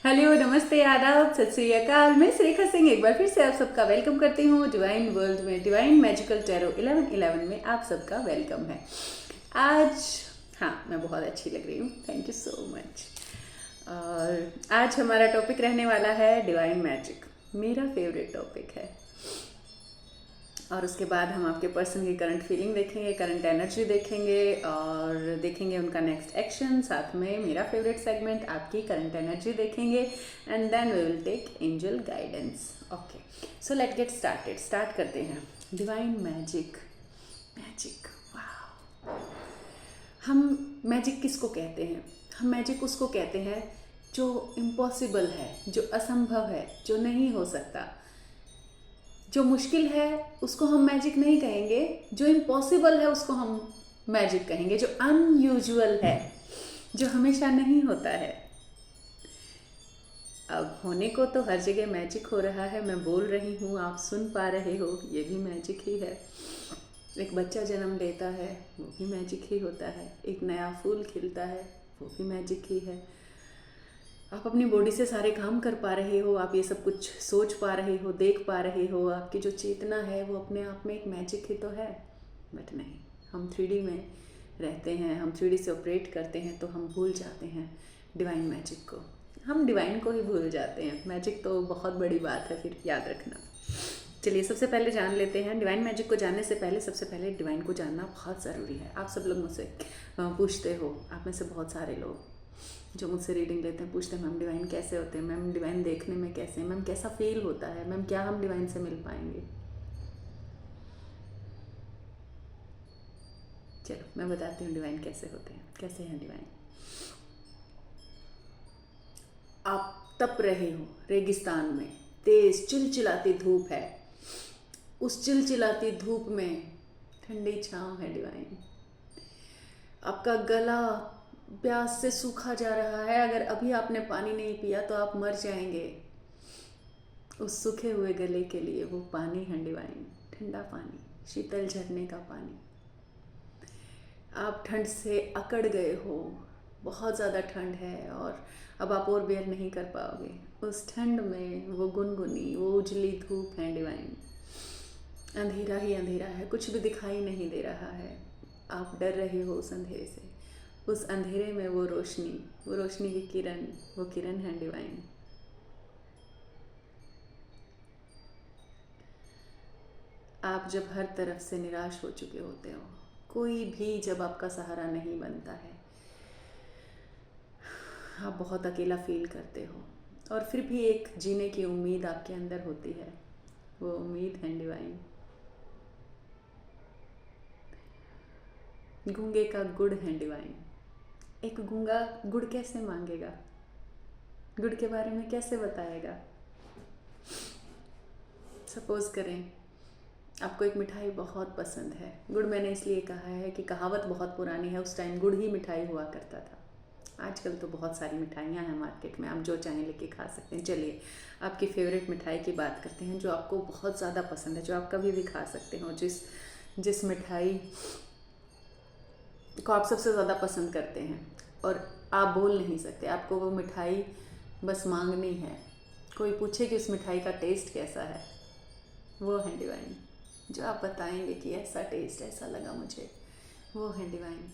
Hello, नमस्ते, आदाब, सत श्री अकाल। मैं सुरेखा सिंह एक बार फिर से आप सबका वेलकम करती हूँ डिवाइन वर्ल्ड में। डिवाइन मैजिकल टैरो 1111 में आप सबका वेलकम है। आज हाँ, मैं बहुत अच्छी लग रही हूँ, थैंक यू सो मच। और आज हमारा टॉपिक रहने वाला है डिवाइन मैजिक, मेरा फेवरेट टॉपिक है। और उसके बाद हम आपके पर्सन की करंट फीलिंग देखेंगे, करंट एनर्जी देखेंगे और देखेंगे उनका नेक्स्ट एक्शन। साथ में मेरा फेवरेट सेगमेंट आपकी करंट एनर्जी देखेंगे and then we will take angel guidance. Okay, so let get started. Start करते हैं। डिवाइन मैजिक, मैजिक, वाह। हम मैजिक किसको कहते हैं? हम मैजिक उसको कहते हैं जो इम्पॉसिबल है, जो असंभव है, जो नहीं हो सकता। जो मुश्किल है उसको हम मैजिक नहीं कहेंगे, जो इम्पॉसिबल है उसको हम मैजिक कहेंगे। जो अनयूजुअल है, जो हमेशा नहीं होता है। अब होने को तो हर जगह मैजिक हो रहा है, मैं बोल रही हूँ, आप सुन पा रहे हो, ये भी मैजिक ही है। एक बच्चा जन्म लेता है, वो भी मैजिक ही होता है। एक नया फूल खिलता है, वो भी मैजिक ही है। आप अपनी बॉडी से सारे काम कर पा रहे हो, आप ये सब कुछ सोच पा रहे हो, देख पा रहे हो, आपकी जो चेतना है वो अपने आप में एक मैजिक ही तो है। बट नहीं, हम 3D में रहते हैं, हम 3D से ऑपरेट करते हैं, तो हम भूल जाते हैं डिवाइन मैजिक को। हम डिवाइन को ही भूल जाते हैं। मैजिक तो बहुत बड़ी बात है, फिर याद रखना। चलिए, सबसे पहले जान लेते हैं डिवाइन मैजिक को। जानने से पहले सबसे पहले डिवाइन को जानना बहुत ज़रूरी है। आप सब लोग मुझसे पूछते हो, आप में से बहुत सारे लोग जो मुझसे रीडिंग लेते हैं पूछते हैं मैम डिवाइन कैसे होते हैं, मैम डिवाइन देखने में कैसे हैं, मैम कैसा फील होता है, मैम क्या हम डिवाइन से मिल पाएंगे। चलो मैं बताती हूँ डिवाइन कैसे होते हैं, कैसे हैं डिवाइन। आप तप रहे हो रेगिस्तान में, तेज चिलचिलाती धूप है, उस चिलचिलाती धूप में ठंडी छाँव है डिवाइन। आपका गला प्यास से सूखा जा रहा है, अगर अभी आपने पानी नहीं पिया तो आप मर जाएंगे। उस सूखे हुए गले के लिए वो पानी है डिवाइन, ठंडा पानी, शीतल झरने का पानी। आप ठंड से अकड़ गए हो, बहुत ज़्यादा ठंड है और अब आप और बेयर नहीं कर पाओगे। उस ठंड में वो गुनगुनी, वो उजली धूप है डिवाइन। अंधेरा ही अंधेरा है, कुछ भी दिखाई नहीं दे रहा है। आप डर रहे हो उस अंधेरे से। उस अंधेरे में वो रोशनी, वो रोशनी की किरण, वो किरण है डिवाइन। आप जब हर तरफ से निराश हो चुके होते हो, कोई भी जब आपका सहारा नहीं बनता है, आप बहुत अकेला फील करते हो और फिर भी एक जीने की उम्मीद आपके अंदर होती है, वो उम्मीद है डिवाइन। गूंगे का गुड़ है डिवाइन। एक गूंगा गुड़ कैसे मांगेगा, गुड़ के बारे में कैसे बताएगा। सपोज करें आपको एक मिठाई बहुत पसंद है। गुड़ मैंने इसलिए कहा है कि कहावत बहुत पुरानी है, उस टाइम गुड़ ही मिठाई हुआ करता था। आजकल तो बहुत सारी मिठाइयाँ हैं मार्केट में, आप जो चाहें लेके खा सकते हैं। चलिए आपकी फेवरेट मिठाई की बात करते हैं, जो आपको बहुत ज़्यादा पसंद है, जो आप कभी भी खा सकते हो। जिस जिस मिठाई को आप सबसे ज़्यादा पसंद करते हैं और आप बोल नहीं सकते, आपको वो मिठाई बस मांगनी है। कोई पूछे कि उस मिठाई का टेस्ट कैसा है, वो है डिवाइन। जो आप बताएंगे कि ऐसा टेस्ट, ऐसा लगा मुझे, वो है डिवाइन।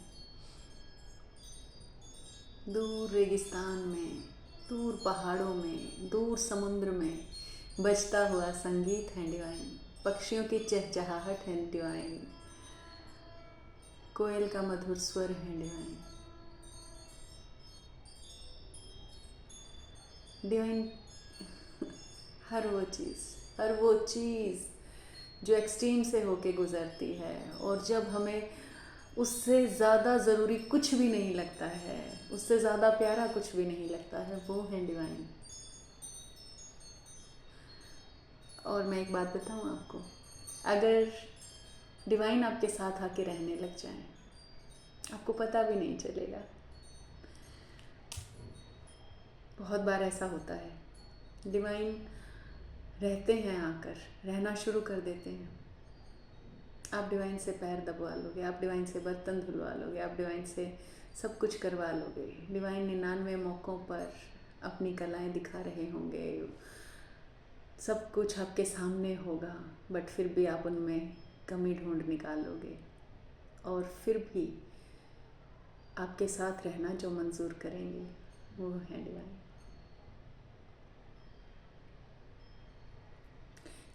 दूर रेगिस्तान में, दूर पहाड़ों में, दूर समुद्र में बजता हुआ संगीत है डिवाइन। पक्षियों की चहचहाहट है डिवाइन। कोयल का मधुर स्वर है डिवाइन। डिवाइन हर वो चीज़ जो एक्सट्रीम से होके गुज़रती है और जब हमें उससे ज़्यादा ज़रूरी कुछ भी नहीं लगता है, उससे ज़्यादा प्यारा कुछ भी नहीं लगता है, वो है डिवाइन। और मैं एक बात बताऊँ आपको, अगर डिवाइन आपके साथ आके रहने लग जाए, आपको पता भी नहीं चलेगा। बहुत बार ऐसा होता है, डिवाइन रहते हैं, आकर रहना शुरू कर देते हैं। आप डिवाइन से पैर दबवा लोगे, आप डिवाइन से बर्तन धुलवा लोगे, आप डिवाइन से सब कुछ करवा लोगे। डिवाइन 99 मौक़ों पर अपनी कलाएं दिखा रहे होंगे, सब कुछ आपके सामने होगा, बट फिर भी आप उनमें कमी ढूंढ निकालोगे और फिर भी आपके साथ रहना जो मंजूर करेंगे वो है डिवाइन।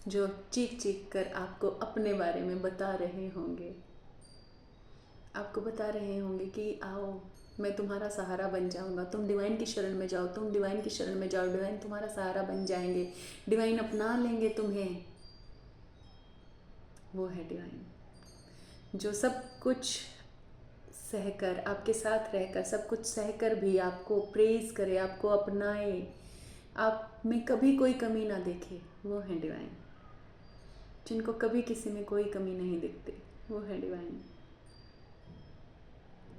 जो चीख चीख कर आपको अपने बारे में बता रहे होंगे, आपको बता रहे होंगे कि आओ मैं तुम्हारा सहारा बन जाऊंगा, तुम डिवाइन की शरण में जाओ, तुम डिवाइन की शरण में जाओ, डिवाइन तुम्हारा सहारा बन जाएंगे, डिवाइन अपना लेंगे तुम्हें, वो है डिवाइन। जो सब कुछ सहकर, आपके साथ रहकर, सब कुछ सहकर भी आपको प्रेज करे, आपको अपनाए, आप में कभी कोई कमी ना देखे, वो है डिवाइन। जिनको कभी किसी में कोई कमी नहीं दिखती, वो है डिवाइन।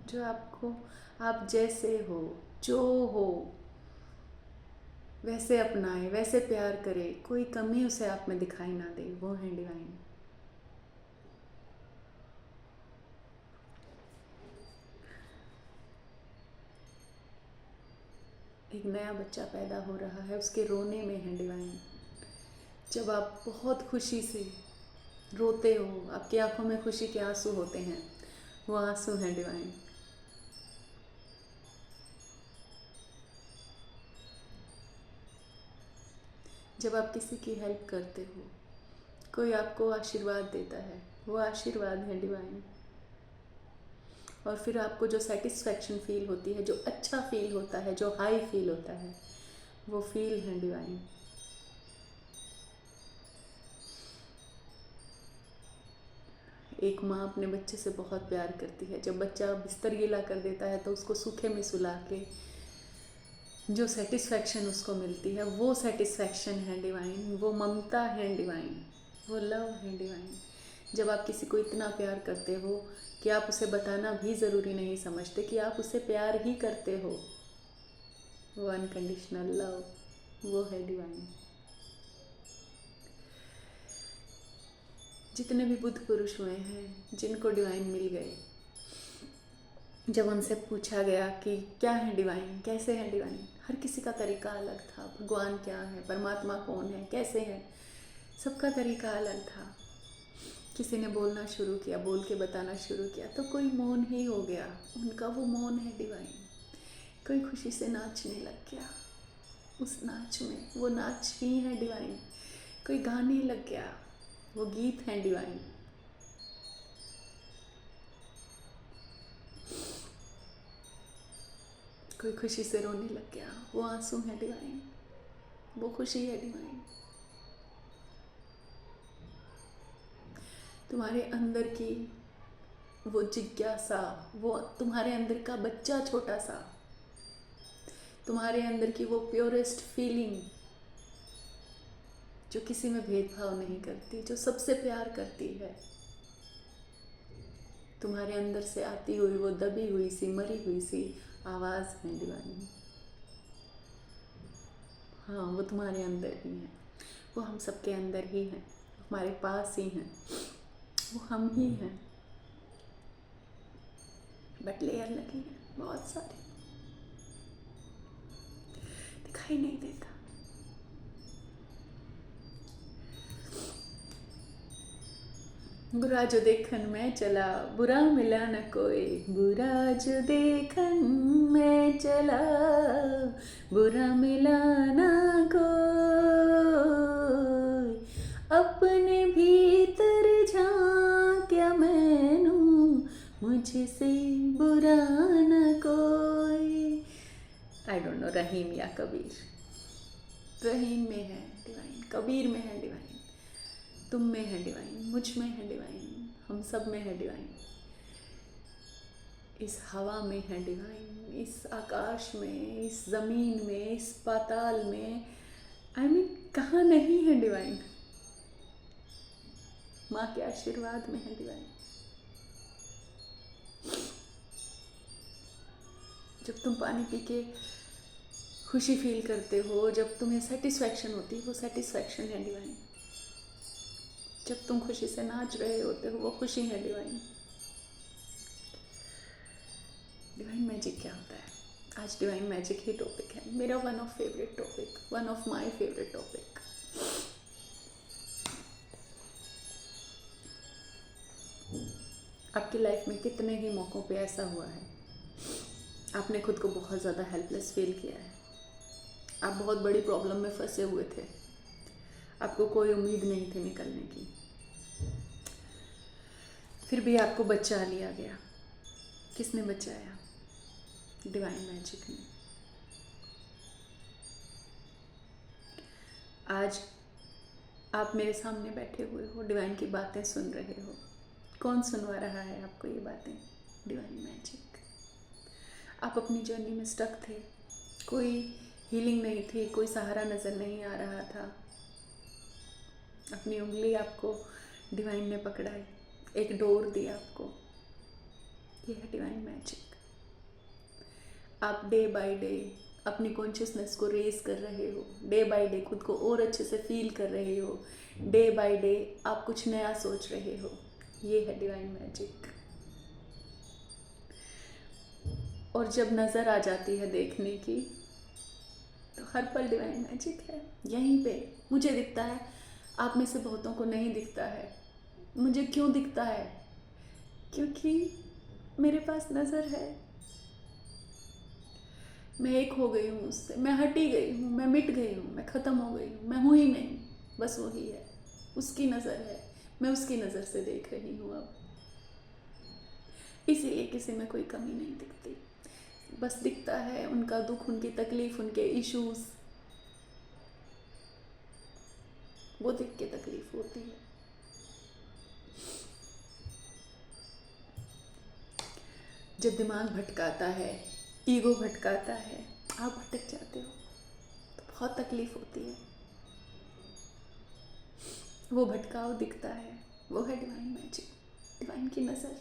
जो आपको, आप जैसे हो, जो हो वैसे अपनाए, वैसे प्यार करे, कोई कमी उसे आप में दिखाई ना दे, वो है डिवाइन। एक नया बच्चा पैदा हो रहा है, उसके रोने में है डिवाइन। जब आप बहुत खुशी से रोते हो, आपकी आंखों में खुशी के आंसू होते हैं, वो आंसू हैं डिवाइन। जब आप किसी की हेल्प करते हो, कोई आपको आशीर्वाद देता है, वो आशीर्वाद है डिवाइन। और फिर आपको जो सेटिस्फैक्शन फील होती है, जो अच्छा फील होता है, जो हाई फील होता है, वो फील है डिवाइन। एक माँ अपने बच्चे से बहुत प्यार करती है। जब बच्चा बिस्तर गीला कर देता है तो उसको सूखे में सुला के जो सेटिस्फैक्शन उसको मिलती है, वो सेटिस्फैक्शन है डिवाइन, वो ममता है डिवाइन, वो लव है डिवाइन। जब आप किसी को इतना प्यार करते हो कि आप उसे बताना भी ज़रूरी नहीं समझते कि आप उसे प्यार ही करते हो, वो अनकंडीशनल लव, वो है डिवाइन। जितने भी बुद्ध पुरुष हुए हैं, जिनको डिवाइन मिल गए, जब उनसे पूछा गया कि क्या है डिवाइन, कैसे है डिवाइन, हर किसी का तरीका अलग था। भगवान क्या है, परमात्मा कौन है, कैसे है, सबका तरीका अलग था। किसी ने बोलना शुरू किया, बोल के बताना शुरू किया, तो कोई मौन ही हो गया, उनका वो मौन है डिवाइन। कोई खुशी से नाचने लग गया, उस नाच में वो नाच ही है डिवाइन। कोई गाने लग गया, वो गीत है डिवाइन। कोई खुशी से रोने लग गया, वो आंसू है डिवाइन, वो खुशी है डिवाइन। तुम्हारे अंदर की वो जिज्ञासा, वो तुम्हारे अंदर का बच्चा छोटा सा, तुम्हारे अंदर की वो प्योरेस्ट फीलिंग जो किसी में भेदभाव नहीं करती, जो सबसे प्यार करती है, तुम्हारे अंदर से आती हुई वो दबी हुई सी, मरी हुई सी आवाज़ है डिवाइन। हाँ, वो तुम्हारे अंदर ही है, वो हम सबके अंदर ही हैं, हमारे पास ही हैं, वो हम ही हैं, बट लेयर लगी है बहुत सारी, दिखाई नहीं देता। बुरा जो देखन में चला, बुरा मिला न कोई, बुरा जो देखन में चला, बुरा मिला न कोई, अपने भीतर झांक्या मैनू, मुझसे बुरा न कोई। आई डोंट नो, रहीम या कबीर, रहीम में है डिवाइन, कबीर में है डिवाइन, तुम में है डिवाइन, मुझ में है डिवाइन, हम सब में है डिवाइन। इस हवा में है डिवाइन, इस आकाश में, इस ज़मीन में, इस पाताल में, आई मीन कहाँ नहीं है डिवाइन। माँ के आशीर्वाद में है डिवाइन। जब तुम पानी पी के खुशी फील करते हो, जब तुम्हें सेटिस्फैक्शन होती है, वो सेटिस्फैक्शन है डिवाइन। जब तुम खुशी से नाच रहे होते हो, वो खुशी है डिवाइन। डिवाइन मैजिक क्या होता है? आज डिवाइन मैजिक ही टॉपिक है मेरा, one of favourite topic, one of my favourite topic. आपकी लाइफ में कितने ही मौक़ों पे ऐसा हुआ है, आपने खुद को बहुत ज़्यादा हेल्पलेस फील किया है, आप बहुत बड़ी प्रॉब्लम में फंसे हुए थे, आपको कोई उम्मीद नहीं थी निकलने की, फिर भी आपको बचा लिया गया। किसने बचाया? डिवाइन मैजिक ने। आज आप मेरे सामने बैठे हुए हो, डिवाइन की बातें सुन रहे हो। कौन सुनवा रहा है आपको ये बातें? Divine magic. आप अपनी जर्नी में स्टक थे, कोई हीलिंग नहीं थी, कोई सहारा नज़र नहीं आ रहा था। अपनी उंगली आपको डिवाइन ने पकड़ाई, एक डोर दी आपको। ये है डिवाइन मैजिक। आप डे बाय डे अपनी कॉन्शियसनेस को रेज कर रहे हो, डे बाय डे खुद को और अच्छे से फील कर रहे हो, डे बाय डे आप कुछ नया सोच रहे हो। ये है डिवाइन मैजिक। और जब नज़र आ जाती है देखने की, तो हर पल डिवाइन मैजिक है। यहीं पे मुझे दिखता है, आप में से बहुतों को नहीं दिखता है। मुझे क्यों दिखता है? क्योंकि मेरे पास नज़र है। मैं एक हो गई हूँ उससे, मैं हटी गई हूँ, मैं मिट गई हूँ, मैं ख़त्म हो गई हूँ, मैं हूँ ही नहीं, बस वही है। उसकी नज़र है, मैं उसकी नज़र से देख रही हूँ अब। इसीलिए किसी में कोई कमी नहीं दिखती, बस दिखता है उनका दुख, उनकी तकलीफ़, उनके इश्यूज़, वो देख के तकलीफ़ होती है। जब दिमाग भटकाता है, ईगो भटकाता है, आप भटक जाते हो, तो बहुत तकलीफ़ होती है। वो भटकाव दिखता है, वो है डिवाइन मैजिक, डिवाइन की नज़र।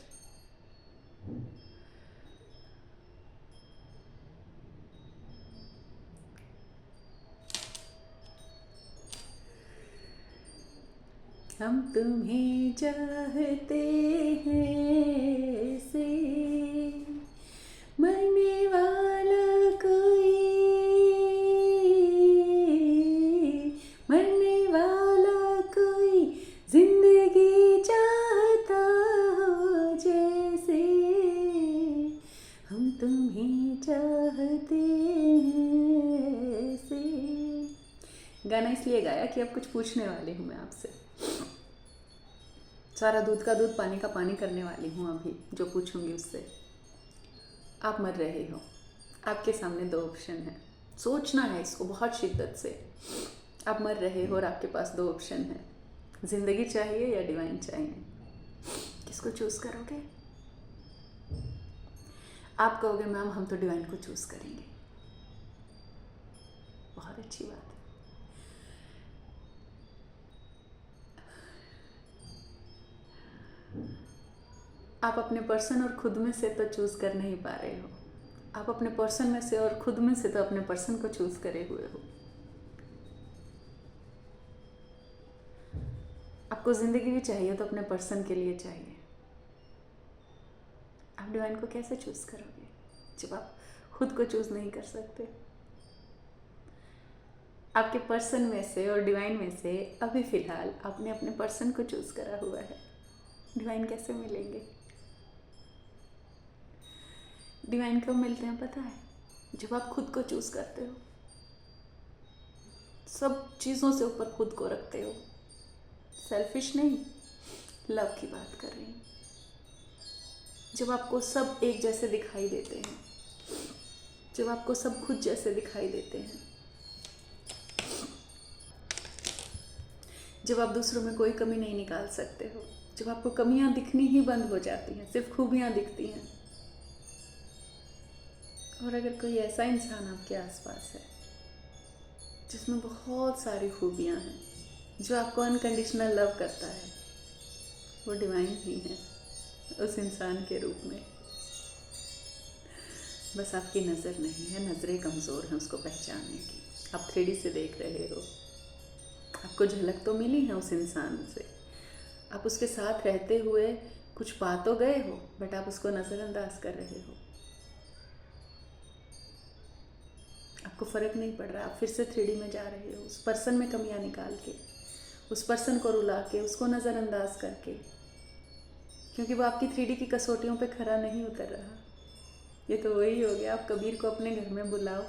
हम तुम्हें चाहते हैं से मरने वाला कोई, मरने वाला कोई जिंदगी चाहता हो जैसे हम तुम्हें चाहते हैं से। गाना इसलिए गाया कि अब कुछ पूछने वाली हूँ मैं आपसे, सारा दूध का दूध पानी का पानी करने वाली हूँ अभी जो पूछूंगी उससे। आप मर रहे हो, आपके सामने दो ऑप्शन है, सोचना है इसको बहुत शिद्दत से। आप मर रहे हो और आपके पास दो ऑप्शन है, जिंदगी चाहिए या डिवाइन चाहिए, किसको चूज़ करोगे? आप कहोगे मैम हम तो डिवाइन को चूज़ करेंगे, बहुत अच्छी बात है। आप अपने पर्सन और खुद में से तो चूज़ कर नहीं पा रहे हो, आप अपने पर्सन में से और खुद में से तो अपने पर्सन को चूज़ करे हुए हो। आपको ज़िंदगी भी चाहिए तो अपने पर्सन के लिए चाहिए। आप डिवाइन को कैसे चूज़ करोगे जब आप खुद को चूज़ नहीं कर सकते? आपके पर्सन में से और डिवाइन में से अभी फ़िलहाल आपने अपने पर्सन को चूज़ करा हुआ है, डिवाइन कैसे मिलेंगे? डिवाइन कब मिलते हैं पता है? जब आप खुद को चूज़ करते हो, सब चीज़ों से ऊपर खुद को रखते हो। सेल्फिश नहीं, लव की बात कर रही हूँ। जब आपको सब एक जैसे दिखाई देते हैं, जब आपको सब खुद जैसे दिखाई देते हैं, जब आप दूसरों में कोई कमी नहीं निकाल सकते हो, जब आपको कमियां दिखनी ही बंद हो जाती हैं, सिर्फ खूबियां दिखती हैं। और अगर कोई ऐसा इंसान आपके आसपास है जिसमें बहुत सारी खूबियां हैं, जो आपको अनकंडीशनल लव करता है, वो डिवाइन ही है उस इंसान के रूप में। बस आपकी नज़र नहीं है, नज़रें कमज़ोर हैं उसको पहचानने की। आप 3D से देख रहे हो, आपको झलक तो मिली है उस इंसान से, आप उसके साथ रहते हुए कुछ पा तो गए हो, बट आप उसको नज़रअंदाज कर रहे हो। आपको फ़र्क नहीं पड़ रहा, आप फिर से 3D में जा रहे हो, उस पर्सन में कमियां निकाल के, उस पर्सन को रुला के, उसको नज़रअंदाज करके, क्योंकि वो आपकी 3D की कसौटियों पे खरा नहीं उतर रहा। ये तो वही हो गया, आप कबीर को अपने घर में बुलाओ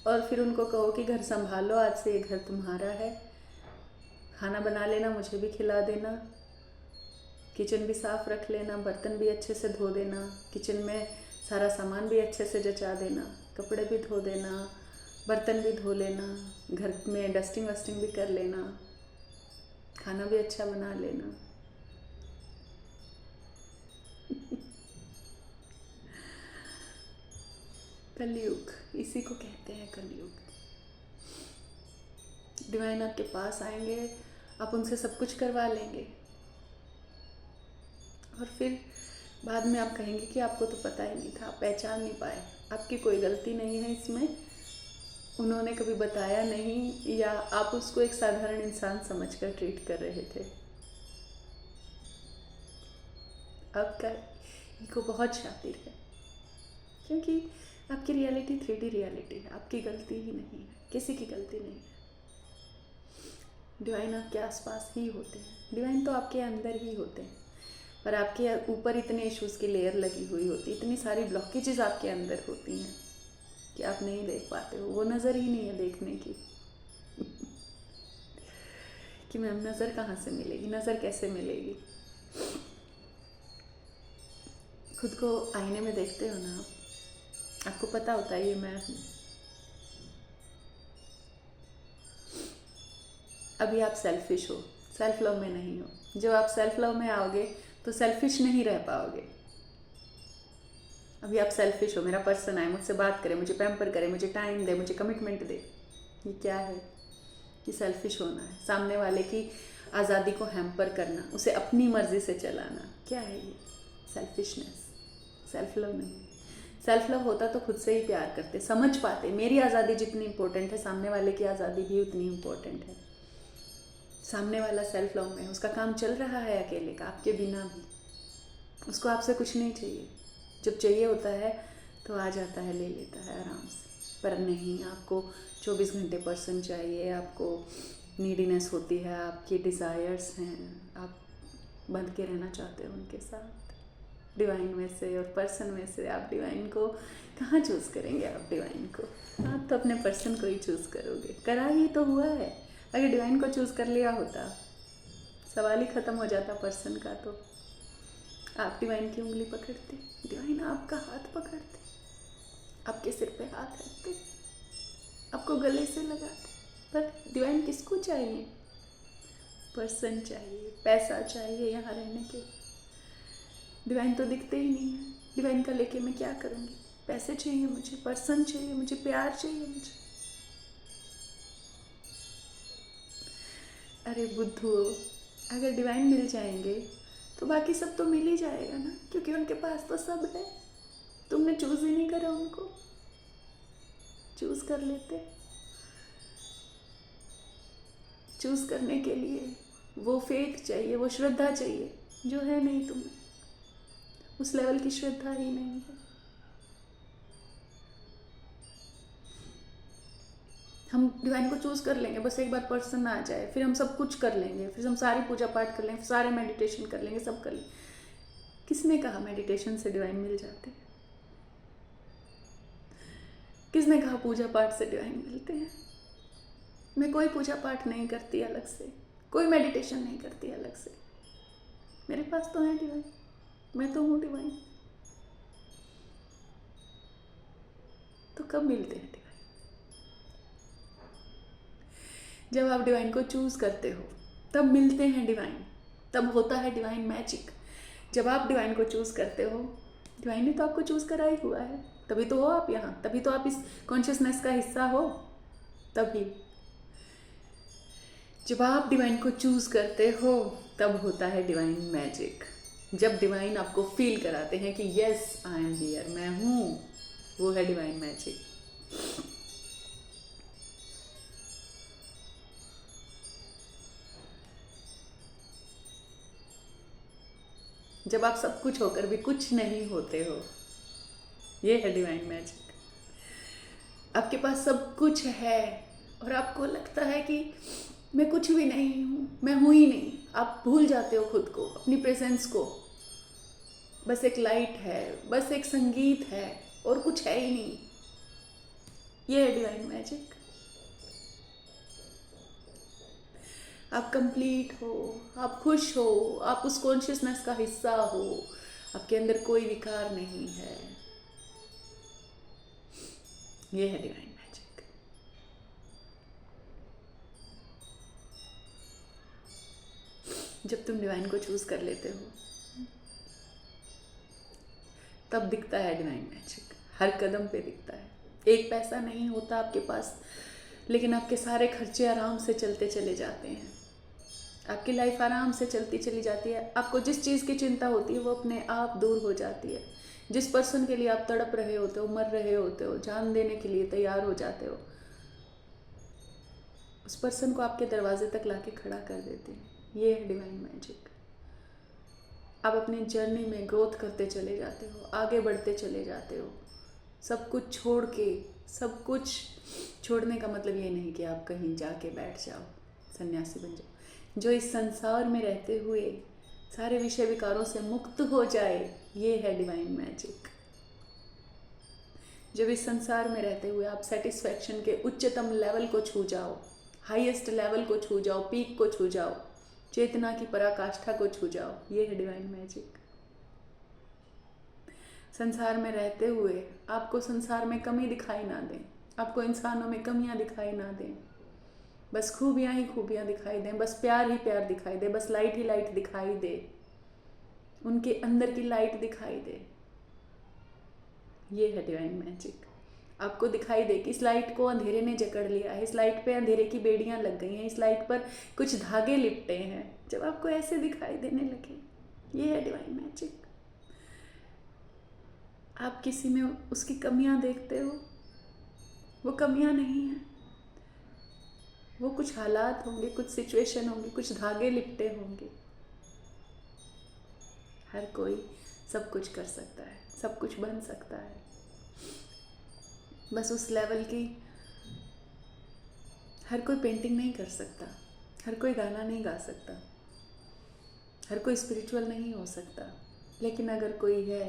और फिर उनको कहो कि घर संभालो, आज से ये घर तुम्हारा है, खाना बना लेना, मुझे भी खिला देना, किचन भी साफ़ रख लेना, बर्तन भी अच्छे से धो देना, किचन में सारा सामान भी अच्छे से जचा देना, कपड़े भी धो देना, बर्तन भी धो लेना, घर में डस्टिंग वस्टिंग भी कर लेना, खाना भी अच्छा बना लेना। कलयुग, इसी को कहते हैं कलयुग। डिवाइन आपके पास आएंगे, आप उनसे सब कुछ करवा लेंगे और फिर बाद में आप कहेंगे कि आपको तो पता ही नहीं था, आप पहचान नहीं पाए, आपकी कोई गलती नहीं है इसमें, उन्होंने कभी बताया नहीं, या आप उसको एक साधारण इंसान समझकर ट्रीट कर रहे थे। आपका ईगो बहुत शातिर है, क्योंकि आपकी रियलिटी 3D रियलिटी है, आपकी गलती ही नहीं है, किसी की गलती नहीं है। डिवाइन आपके आसपास ही होते हैं, डिवाइन तो आपके अंदर ही होते हैं, पर आपके ऊपर इतने इश्यूज़ की लेयर लगी हुई होती, इतनी सारी ब्लॉकेजेस आपके अंदर होती हैं कि आप नहीं देख पाते हो, वो नज़र ही नहीं है देखने की। कि मैम नज़र कहाँ से मिलेगी, नज़र कैसे मिलेगी? खुद को आईने में देखते हो ना आप, आपको पता होता है ये मैं हूँ। अभी आप सेल्फिश हो, सेल्फ लव में नहीं हो। जब आप सेल्फ लव में आओगे तो सेल्फिश नहीं रह पाओगे। अभी आप सेल्फिश हो, मेरा पर्सन आए, मुझसे बात करे, मुझे पैम्पर करे, मुझे टाइम दे, मुझे कमिटमेंट दे। ये क्या है? ये सेल्फिश होना है, सामने वाले की आज़ादी को हैम्पर करना, उसे अपनी मर्जी से चलाना। क्या है ये? सेल्फिशनेस, सेल्फ लव नहीं। सेल्फ लव होता तो खुद से ही प्यार करते, समझ पाते मेरी आज़ादी जितनी इंपॉर्टेंट है, सामने वाले की आज़ादी भी उतनी इंपॉर्टेंट है। सामने वाला सेल्फ लव में, उसका काम चल रहा है अकेले का, आपके बिना भी। उसको आपसे कुछ नहीं चाहिए, जब चाहिए होता है तो आ जाता है, ले लेता है आराम से। पर नहीं, आपको 24 घंटे पर्सन चाहिए, आपको नीडीनेस होती है, आपकी डिज़ायर्स हैं, आप बंध के रहना चाहते हो उनके साथ। डिवाइन में से और पर्सन में से आप डिवाइन को कहाँ चूज़ करेंगे? आप डिवाइन को, आप तो अपने पर्सन को ही चूज़ करोगे। करा ही तो हुआ है। अगर डिवाइन को चूज़ कर लिया होता, सवाल ही ख़त्म हो जाता पर्सन का। तो आप डिवाइन की उंगली पकड़ते, डिवाइन आपका हाथ पकड़ते, आपके सिर पे हाथ रखते, आपको गले से लगाते। पर डिवाइन किसको चाहिए? पर्सन चाहिए, पैसा चाहिए यहाँ रहने के। डिवाइन तो दिखते ही नहीं है। डिवाइन का लेके मैं क्या करूँगी? पैसे चाहिए मुझे, पर्सन चाहिए मुझे, प्यार चाहिए मुझे। अरे बुद्धू, अगर डिवाइन मिल जाएंगे तो बाकी सब तो मिल ही जाएगा ना, क्योंकि उनके पास तो सब है। तुमने चूज ही नहीं करा उनको, चूज कर लेते। चूज करने के लिए वो फेथ चाहिए, वो श्रद्धा चाहिए, जो है नहीं तुम्हें। उस लेवल की श्रद्धा ही नहीं है। हम डिवाइन को चूज कर लेंगे, बस एक बार पर्सन आ जाए, फिर हम सब कुछ कर लेंगे, फिर हम सारी पूजा पाठ कर लेंगे, सारे मेडिटेशन कर लेंगे, सब कर लेंगे। किसने कहा मेडिटेशन से डिवाइन मिल जाते हैं? किसने कहा पूजा पाठ से डिवाइन मिलते हैं? मैं कोई पूजा पाठ नहीं करती अलग से, कोई मेडिटेशन नहीं करती अलग से। मेरे पास तो है डिवाइन, मैं तो हूँ डिवाइन। तो कब मिलते हैं डिवाइन? जब आप डिवाइन को चूज करते हो तब मिलते हैं डिवाइन, तब होता है डिवाइन मैजिक। जब आप डिवाइन को चूज करते हो, डिवाइन ने तो आपको चूज करा ही हुआ है, तभी तो हो आप यहाँ, तभी तो आप इस कॉन्शियसनेस का हिस्सा हो। तभी जब आप डिवाइन को चूज करते हो तब होता है डिवाइन मैजिक। जब डिवाइन आपको फील कराते हैं कि यस आई एम हियर, मैं हूँ, वो है डिवाइन मैजिक। जब आप सब कुछ होकर भी कुछ नहीं होते हो, ये है डिवाइन मैजिक। आपके पास सब कुछ है और आपको लगता है कि मैं कुछ भी नहीं हूँ, मैं हूँ ही नहीं। आप भूल जाते हो खुद को, अपनी प्रेजेंस को। बस एक लाइट है, बस एक संगीत है और कुछ है ही नहीं। ये है डिवाइन मैजिक। आप कंप्लीट हो, आप खुश हो, आप उस कॉन्शियसनेस का हिस्सा हो, आपके अंदर कोई विकार नहीं है। ये है डिवाइन मैजिक। जब तुम डिवाइन को चूज कर लेते हो तब दिखता है डिवाइन मैजिक। हर कदम पे दिखता है। एक पैसा नहीं होता आपके पास, लेकिन आपके सारे खर्चे आराम से चलते चले जाते हैं। आपकी लाइफ आराम से चलती चली जाती है। आपको जिस चीज़ की चिंता होती है वो अपने आप दूर हो जाती है। जिस पर्सन के लिए आप तड़प रहे होते हो, मर रहे होते हो, जान देने के लिए तैयार हो जाते हो, उस पर्सन को आपके दरवाजे तक लाके खड़ा कर देते हैं। ये है डिवाइन मैजिक। आप अपनी जर्नी में ग्रोथ करते चले जाते हो, आगे बढ़ते चले जाते हो। सब कुछ छोड़ के, सब कुछ छोड़ने का मतलब ये नहीं कि आप कहीं जाके बैठ जाओ, सन्यासी बन जाओ। जो इस संसार में रहते हुए सारे विषय विकारों से मुक्त हो जाए, ये है डिवाइन मैजिक। जब इस संसार में रहते हुए आप सेटिस्फैक्शन के उच्चतम लेवल को छू जाओ, हाईएस्ट लेवल को छू जाओ, पीक को छू जाओ, चेतना की पराकाष्ठा को छू जाओ, ये है डिवाइन मैजिक। संसार में रहते हुए आपको संसार में कमी दिखाई ना दें, आपको इंसानों में कमियां दिखाई ना दें, बस खूबियां ही खूबियां दिखाई दें, बस प्यार ही प्यार दिखाई दे, बस लाइट ही लाइट दिखाई दे, उनके अंदर की लाइट दिखाई दे। ये है डिवाइन मैजिक। आपको दिखाई दे कि इस लाइट को अंधेरे ने जकड़ लिया है, इस लाइट पे अंधेरे की बेड़ियां लग गई हैं, इस लाइट पर कुछ धागे लिपटे हैं। जब आपको ऐसे दिखाई देने लगे, ये है डिवाइन मैजिक। आप किसी में उसकी कमियां देखते हो, वो कमियां नहीं हैं, वो कुछ हालात होंगे, कुछ सिचुएशन होंगे, कुछ धागे लिपटे होंगे। हर कोई सब कुछ कर सकता है, सब कुछ बन सकता है। बस उस लेवल की हर कोई पेंटिंग नहीं कर सकता, हर कोई गाना नहीं गा सकता, हर कोई स्पिरिचुअल नहीं हो सकता, लेकिन अगर कोई है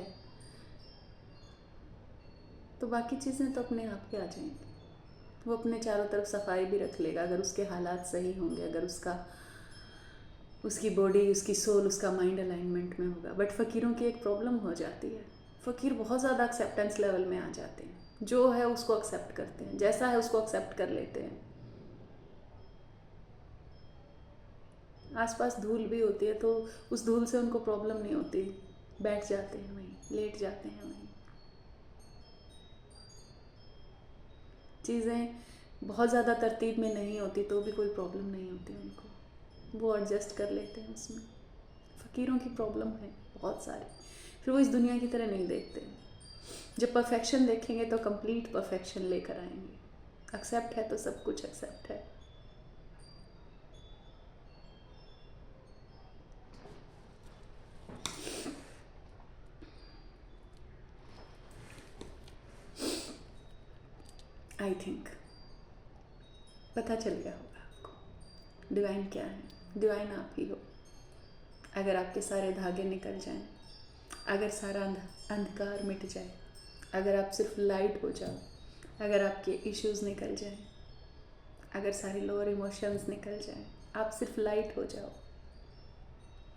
तो बाकी चीज़ें तो अपने आप ही आ जाएंगी। वो अपने चारों तरफ सफाई भी रख लेगा अगर उसके हालात सही होंगे, अगर उसकी बॉडी, उसकी सोल, उसका माइंड अलाइनमेंट में होगा। बट फ़कीरों की एक प्रॉब्लम हो जाती है, फ़कीर बहुत ज़्यादा एक्सेप्टेंस लेवल में आ जाते हैं। जो है उसको एक्सेप्ट करते हैं, जैसा है उसको एक्सेप्ट कर लेते हैं। आसपास धूल भी होती है तो उस धूल से उनको प्रॉब्लम नहीं होती, बैठ जाते हैं वहीं, लेट जाते हैं वहीं। चीज़ें बहुत ज़्यादा तरतीब में नहीं होती तो भी कोई प्रॉब्लम नहीं होती उनको, वो एडजस्ट कर लेते हैं उसमें। फ़कीरों की प्रॉब्लम है बहुत सारी, फिर वो इस दुनिया की तरह नहीं देखते। जब परफेक्शन देखेंगे तो कंप्लीट परफेक्शन लेकर आएंगे। एक्सेप्ट है तो सब कुछ एक्सेप्ट है। आई थिंक पता चल गया होगा आपको डिवाइन क्या है। डिवाइन आप ही हो। अगर आपके सारे धागे निकल जाएं, अगर सारा अंधकार मिट जाए, अगर आप सिर्फ लाइट हो जाओ, अगर आपके इश्यूज़ निकल जाएं, अगर सारी लोअर इमोशंस निकल जाएं, आप सिर्फ लाइट हो जाओ,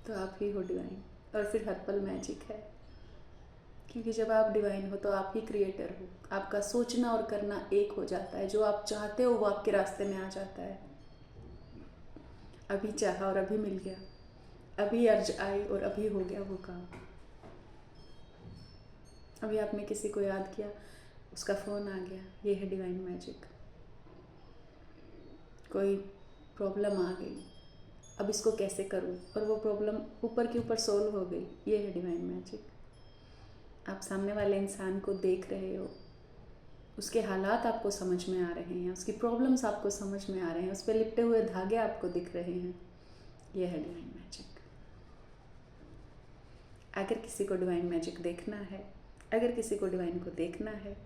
तो आप ही हो डिवाइन। और फिर हर पल मैजिक है, क्योंकि जब आप डिवाइन हो तो आप ही क्रिएटर हो। आपका सोचना और करना एक हो जाता है। जो आप चाहते हो वो आपके रास्ते में आ जाता है। अभी चाहा और अभी मिल गया, अभी अर्ज आई और अभी हो गया वो काम। अभी आपने किसी को याद किया, उसका फ़ोन आ गया, ये है डिवाइन मैजिक। कोई प्रॉब्लम आ गई, अब इसको कैसे करूं, और वो प्रॉब्लम ऊपर के ऊपर सोल्व हो गई, ये है डिवाइन मैजिक। आप सामने वाले इंसान को देख रहे हो, उसके हालात आपको समझ में आ रहे हैं, उसकी प्रॉब्लम्स आपको समझ में आ रहे हैं, उस पर लिपटे हुए धागे आपको दिख रहे हैं, ये है डिवाइन मैजिक। अगर किसी को डिवाइन मैजिक देखना है, अगर किसी को डिवाइन को देखना है,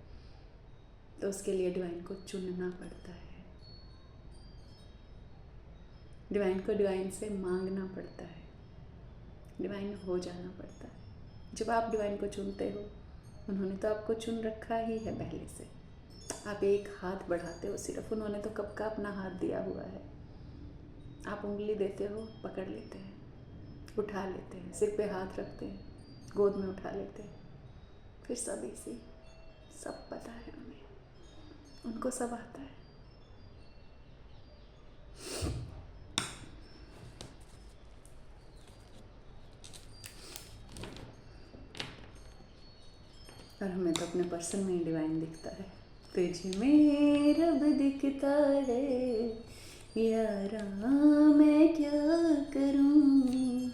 तो उसके लिए डिवाइन को चुनना पड़ता है, डिवाइन को डिवाइन से मांगना पड़ता है, डिवाइन हो जाना पड़ता है। जब आप डिवाइन को चुनते हो, उन्होंने तो आपको चुन रखा ही है पहले से। आप एक हाथ बढ़ाते हो सिर्फ, उन्होंने तो कब का अपना हाथ दिया हुआ है। आप उंगली देते हो, पकड़ लेते हैं, उठा लेते हैं, सिर पे हाथ रखते हैं, गोद में उठा लेते हैं। फिर सब इसी, सब पता है उन्हें, उनको सब आता है। और हमें तो अपने पर्सन में ही डिवाइन दिखता है। तुझ में रब दिखता है यारा, मैं क्या करूं।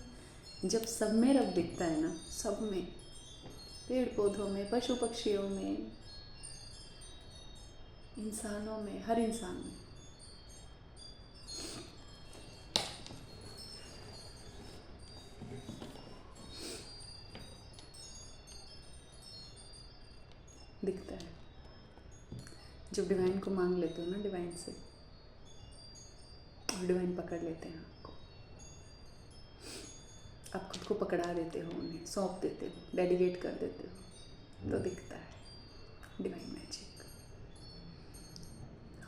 जब सब में रब दिखता है ना, सब में, पेड़ पौधों में, पशु पक्षियों में, इंसानों में, हर इंसान में, दिखता है। जब डिवाइन को मांग लेते हो ना डिवाइन से, और डिवाइन पकड़ लेते हैं आपको, आप खुद को पकड़ा देते हो, उन्हें सौंप देते हो, डेडिकेट कर देते हो, तो दिखता है डिवाइन मैजिक।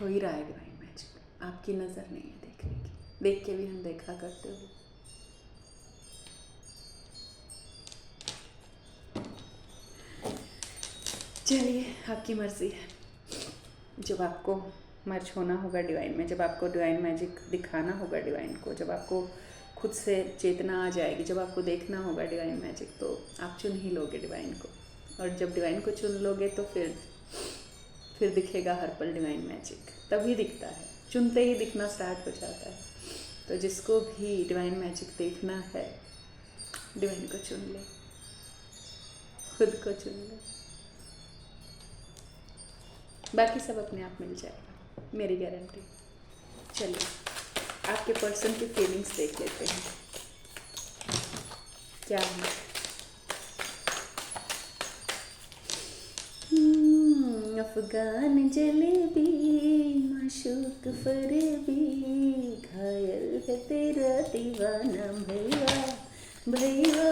हो ही रहा है डिवाइन मैजिक। आपकी नज़र नहीं है देखने की, देख के भी हम देखा करते हो। चलिए, आपकी मर्जी है। जब आपको मर्ज होना होगा डिवाइन में, जब आपको डिवाइन मैजिक दिखाना होगा डिवाइन को, जब आपको खुद से चेतना आ जाएगी, जब आपको देखना होगा डिवाइन मैजिक, तो आप चुन ही लोगे डिवाइन को। और जब डिवाइन को चुन लोगे तो फिर दिखेगा हर पल डिवाइन मैजिक। तभी दिखता है, चुनते ही दिखना स्टार्ट हो जाता है। तो जिसको भी डिवाइन मैजिक देखना है, डिवाइन को चुन ले, खुद को चुन ले, बाकी सब अपने आप मिल जाएगा, मेरी गारंटी। चलिए, आपके पर्सन की फीलिंग्स देख लेते हैं क्या है। अफगान जलेबी, माशूक फरेबी, घायल है तेरा दीवाना भैया भैया।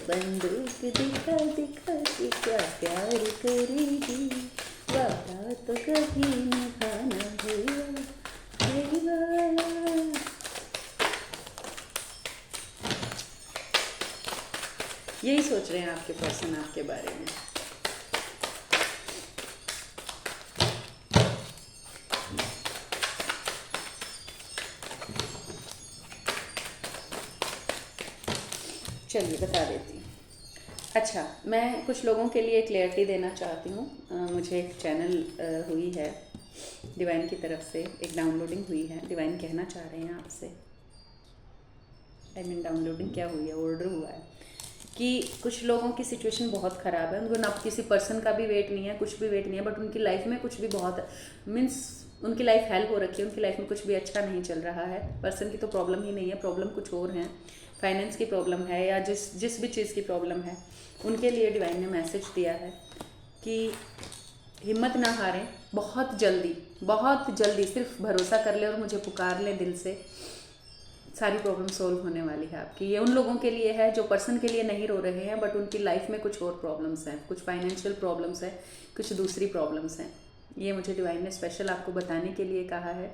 बंदूक दिखा दिखा के क्या प्यार करेगी, वादा तो कभी निभाना भैया भैया। यही सोच रहे हैं आपके पर्सन आपके बारे में। चलिए, बता देती हूँ। अच्छा, मैं कुछ लोगों के लिए क्लैरिटी देना चाहती हूँ। मुझे एक चैनल हुई है डिवाइन की तरफ से, एक डाउनलोडिंग हुई है। डिवाइन कहना चाह रहे हैं आपसे, डाउनलोडिंग क्या हुई है, ऑर्डर हुआ है कि कुछ लोगों की सिचुएशन बहुत ख़राब है। उनको ना किसी पर्सन का भी वेट नहीं है, कुछ भी वेट नहीं है, बट उनकी लाइफ में कुछ भी बहुत मीन्स उनकी लाइफ हेल्प हो रखी है, उनकी लाइफ में कुछ भी अच्छा नहीं चल रहा है। पर्सन की तो प्रॉब्लम ही नहीं है, प्रॉब्लम कुछ और है, फाइनेंस की प्रॉब्लम है या जिस भी चीज़ की प्रॉब्लम है। उनके लिए डिवाइन ने मैसेज दिया है कि हिम्मत ना हारें, बहुत जल्दी सिर्फ भरोसा कर ले और मुझे पुकार ले दिल से, सारी प्रॉब्लम सोल्व होने वाली है आपकी। ये उन लोगों के लिए है जो पर्सन के लिए नहीं रो रहे हैं, बट उनकी लाइफ में कुछ और प्रॉब्लम्स हैं, कुछ फाइनेंशियल प्रॉब्लम्स हैं, कुछ दूसरी प्रॉब्लम्स हैं। ये मुझे डिवाइन ने स्पेशल आपको बताने के लिए कहा है।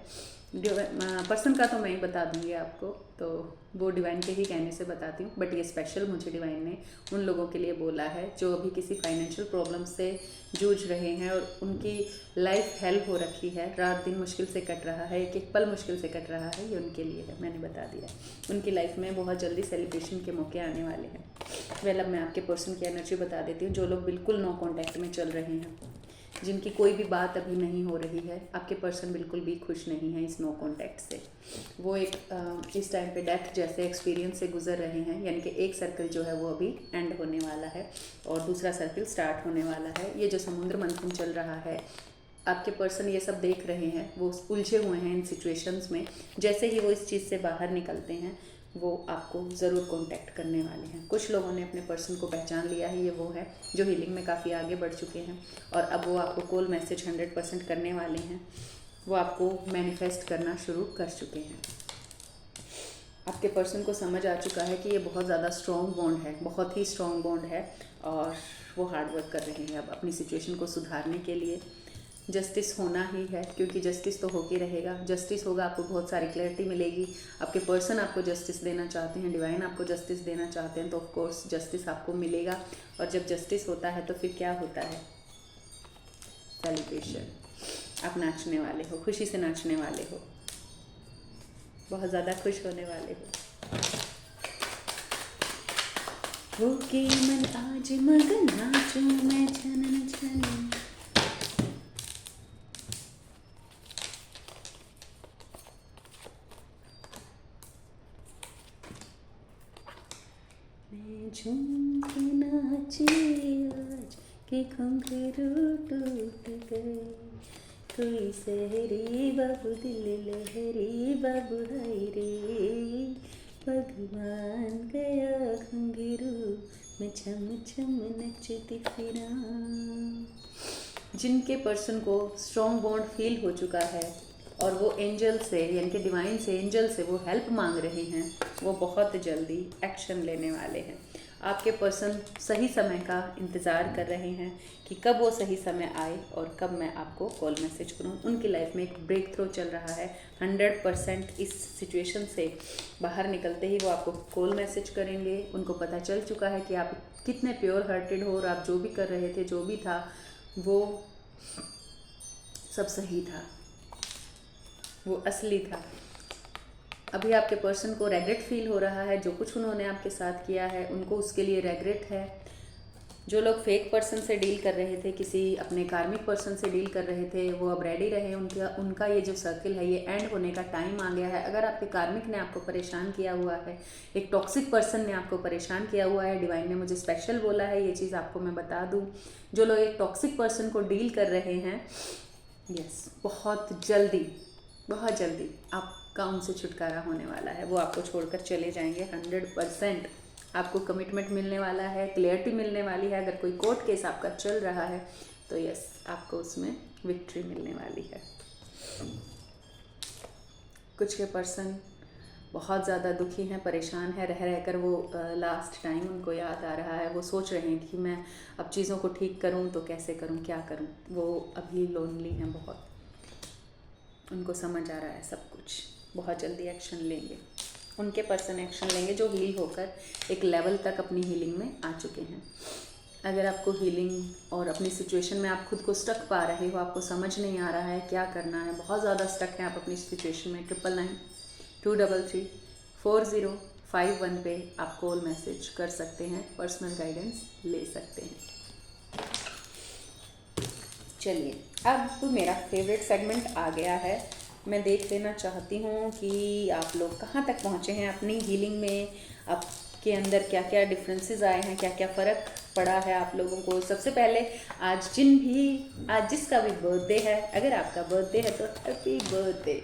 पर्सन का तो मैं ही बता दूंगी आपको, तो वो डिवाइन के ही कहने से बताती हूँ, बट ये स्पेशल मुझे डिवाइन ने उन लोगों के लिए बोला है जो अभी किसी फाइनेंशियल प्रॉब्लम से जूझ रहे हैं और उनकी लाइफ हेल्प हो रखी है, रात दिन मुश्किल से कट रहा है, एक एक पल मुश्किल से कट रहा है। ये उनके लिए है, मैंने बता दिया। उनकी लाइफ में बहुत जल्दी सेलिब्रेशन के मौके आने वाले हैं। वेल, अब मैं आपके पर्सन की एनर्जी बता देती हूँ। जो लोग बिल्कुल नो कॉन्टैक्ट में चल रहे हैं, जिनकी कोई भी बात अभी नहीं हो रही है, आपके पर्सन बिल्कुल भी खुश नहीं है इस नो कॉन्टैक्ट से। वो एक इस टाइम पे डेथ जैसे एक्सपीरियंस से गुजर रहे हैं, यानी कि एक सर्कल जो है वो अभी एंड होने वाला है और दूसरा सर्कल स्टार्ट होने वाला है। ये जो समुद्र मंथन चल रहा है, आपके पर्सन ये सब देख रहे हैं, वो उलझे हुए हैं इन सिचुएशंस में। जैसे ही वो इस चीज़ से बाहर निकलते हैं, वो आपको ज़रूर कांटेक्ट करने वाले हैं। कुछ लोगों ने अपने पर्सन को पहचान लिया है, ये वो है जो हीलिंग में काफ़ी आगे बढ़ चुके हैं और अब वो आपको कॉल मैसेज 100% करने वाले हैं। वो आपको मैनिफेस्ट करना शुरू कर चुके हैं। आपके पर्सन को समझ आ चुका है कि ये बहुत ज़्यादा स्ट्रॉन्ग बॉन्ड है, बहुत ही स्ट्रॉन्ग बॉन्ड है और वो हार्ड वर्क कर रहे हैं अब अपनी सिचुएशन को सुधारने के लिए। जस्टिस होना ही है, क्योंकि जस्टिस तो होके रहेगा। जस्टिस होगा, आपको बहुत सारी क्लैरिटी मिलेगी। आपके पर्सन आपको जस्टिस देना चाहते हैं, डिवाइन आपको जस्टिस देना चाहते हैं, तो ऑफ कोर्स जस्टिस आपको मिलेगा। और जब जस्टिस होता है तो फिर क्या होता है? सेलिब्रेशन। आप नाचने वाले हो, खुशी से नाचने वाले हो, बहुत ज़्यादा खुश होने वाले हो। होके मन आज मगन नाचूं मैं छनन छनन। मैं झूम के नाची आज के घुंघरू टूट गए, कोई सहरी बाबू दिल लहरी बाबू हाय रे, भगवान गया घुंघरू मैं छम छम नचती फिरा। जिनके पर्सन को स्ट्रॉन्ग बॉन्ड फील हो चुका है और वो एंजल से, यानी कि डिवाइन से, एंजल से वो हेल्प मांग रहे हैं, वो बहुत जल्दी एक्शन लेने वाले हैं। आपके पर्सन सही समय का इंतज़ार कर रहे हैं कि कब वो सही समय आए और कब मैं आपको कॉल मैसेज करूं। उनकी लाइफ में एक ब्रेक थ्रू चल रहा है। 100% इस सिचुएशन से बाहर निकलते ही वो आपको कॉल मैसेज करेंगे। उनको पता चल चुका है कि आप कितने प्योर हार्टेड हो और आप जो भी कर रहे थे, जो भी था, वो सब सही था, वो असली था। अभी आपके पर्सन को रेग्रेट फील हो रहा है, जो कुछ उन्होंने आपके साथ किया है उनको उसके लिए रेग्रेट है। जो लोग फेक पर्सन से डील कर रहे थे, किसी अपने कार्मिक पर्सन से डील कर रहे थे, वो अब रेडी रहे। उनका ये जो सर्किल है ये एंड होने का टाइम आ गया है। अगर आपके कार्मिक ने आपको परेशान किया हुआ है, एक टॉक्सिक पर्सन ने आपको परेशान किया हुआ है, डिवाइन ने मुझे स्पेशल बोला है ये चीज़ आपको मैं बता दूँ। जो लोग एक टॉक्सिक पर्सन को डील कर रहे हैं, यस, बहुत जल्दी आपका उनसे छुटकारा होने वाला है। वो आपको छोड़कर चले जाएंगे। 100% आपको कमिटमेंट मिलने वाला है, क्लियरिटी मिलने वाली है। अगर कोई कोर्ट केस आपका चल रहा है तो यस, आपको उसमें विक्ट्री मिलने वाली है। कुछ के पर्सन बहुत ज़्यादा दुखी हैं, परेशान है, रह रहकर वो लास्ट टाइम उनको याद आ रहा है। वो सोच रहे हैं कि मैं अब चीज़ों को ठीक करूं तो कैसे करूं, क्या करूं। वो अभी लोनली हैं बहुत। उनको समझ आ रहा है सब कुछ। बहुत जल्दी एक्शन लेंगे। उनके पर्सन एक्शन लेंगे जो हील होकर एक लेवल तक अपनी हीलिंग में आ चुके हैं। अगर आपको हीलिंग और अपनी सिचुएशन में आप खुद को स्टक पा रहे हो, आपको समझ नहीं आ रहा है क्या करना है, बहुत ज़्यादा स्टक है आप अपनी सिचुएशन में, 9992334051 पे आप कॉल मैसेज कर सकते हैं, पर्सनल गाइडेंस ले सकते हैं। चलिए, अब मेरा फेवरेट सेगमेंट आ गया है। मैं देख लेना चाहती हूँ कि आप लोग कहाँ तक पहुँचे हैं अपनी हीलिंग में। आपके अंदर क्या क्या डिफरेंसेस आए हैं, क्या क्या फ़र्क पड़ा है आप लोगों को। सबसे पहले आज जिसका भी बर्थडे है, अगर आपका बर्थडे है तो हैप्पी बर्थडे।